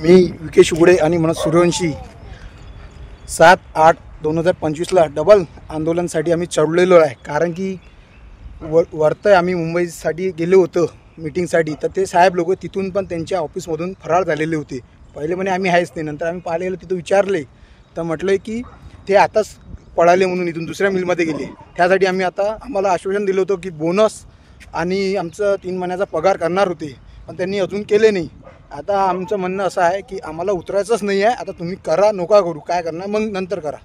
मी विकेश उघडे आणि मनोज सूर्यवंशी 7/8/2025ला डबल आंदोलनासाठी आम्ही चढलेलो आहे। कारण की वरतं आम्ही मुंबईसाठी गेलो होतो मीटिंगसाठी, तर ते साहेब लोक तिथून पण त्यांच्या ऑफिसमधून फरार झालेले होते। पहिले म्हणे आम्ही आहेच नाही, नंतर आम्ही पाहिलेलं तिथं विचारले तर म्हटलं की ते आताच पळाले म्हणून इथून दुसऱ्या मिलमध्ये गेले। त्यासाठी आम्ही आता आम्हाला आश्वासन दिलं होतं की बोनस आणि आमचं 3 महिन्याचा पगार करणार होते, पण त्यांनी अजून केले नाही। आता आमचं म्हणणं असं आहे की आम्हाला उतरायचंच नाही आहे, आता तुम्ही करा, नका करू, काय करणार मग नंतर करा।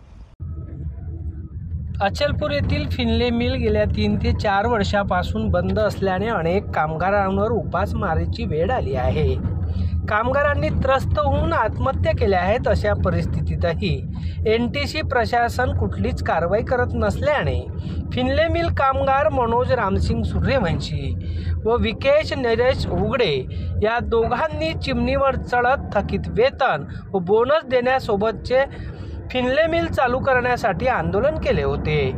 अचलपूर येथील फिनले मिल गेल्या 3 ते 4 वर्षापासून बंद असल्याने अनेक कामगारांवर उपासमारीची वेळ आली आहे। कामगारांनी त्रस्त होऊन आत्महत्या केल्या आहेत। अशा परिस्थितीतही NTC प्रशासन कुठलीच कारवाई करत नसल्याने फिनले मिल कामगार मनोज रामसिंग सूर्यवंशी व विकेश नरेश उघडे या दोघांनी चिमणीवर चढत थकीत वेतन व बोनस देण्यासोबतचे फिनले मिल चालू करण्यासाठी आंदोलन केले होते।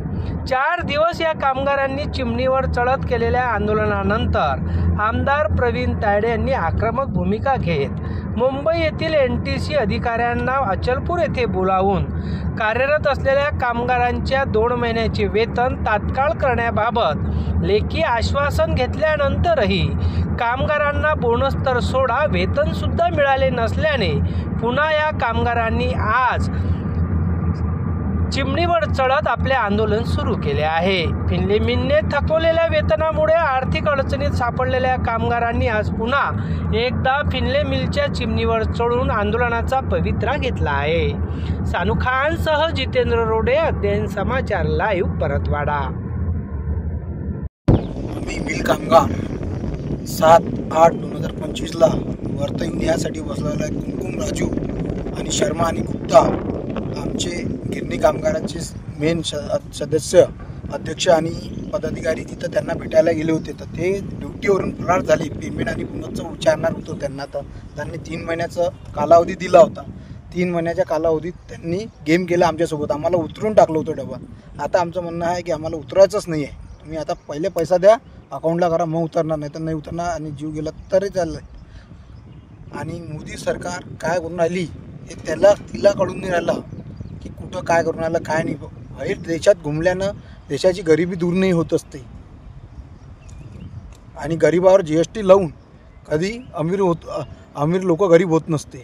4 दिवस या कामगारांनी चिमणीवर चढत केलेल्या आंदोलनानंतर आमदार प्रवीण तायडे यांनी आक्रमक भूमिका घेत मुंबई येथील NTC अधिकाऱ्यांना अचलपूर येथे बोलावून कार्यरत असलेल्या कामगारांच्या 2 महिन्याचे वेतन तात्काळ करण्याबाबत लेखी आश्वासन घेतल्यानंतरही कामगारांना बोनस तर सोडा, वेतन सुद्धा मिळाले नसल्याने पुन्हा या कामगारांनी आज चिमणीवर चढत आपले आंदोलन सुरू केले आहे। फिनले मिलने थकवलेल्या वेतनामुळे आर्थिक अडचणीत सापडलेल्या कामगारांनी आज पुन्हा एकदा फिनले मिलच्या चिमणीवर चढून आंदोलनाचा पवित्रा घेतला आहे। सानू खान सह जितेंद्र रोडे, अध्ययन समाचार लाईव्ह, परतवाडा। आम्ही मिल कामगार 7/8/2025ला वर्त इंडियासाठी बसलेला कुमकुम राजू आणि शर्मा आणि गुप्ता आमचे गिरणी कामगारांचे मेन सदस्य, अध्यक्ष आणि पदाधिकारी तिथं त्यांना भेटायला गेले होते, तर ते ड्युटीवरून फरार झाले। पेमेंट आणि बोनसचं विचारणार होतं त्यांना, तर त्यांनी 3 महिन्याचा कालावधी दिला होता। 3 महिन्याच्या कालावधीत त्यांनी गेम केला आमच्यासोबत, आम्हाला उतरून टाकलं होतं डबल। आता आमचं म्हणणं आहे की आम्हाला उतरायचंच नाही आहे, तुम्ही आता पहिले पैसा द्या, अकाउंटला करा, मग उतरणार, नाही तर नाही उतरणार आणि जीव गेला तरी चाललं। आणि मोदी सरकार काय करून राहिली हे तिला कळून नाही राहिलं की कुठं काय करून राहिलं काय नाही। बाहेर देशात घुमल्यानं देशाची गरिबी दूर नाही होत असते, आणि गरिबावर GST लावून कधी अमीर लोक गरीब होत नसते।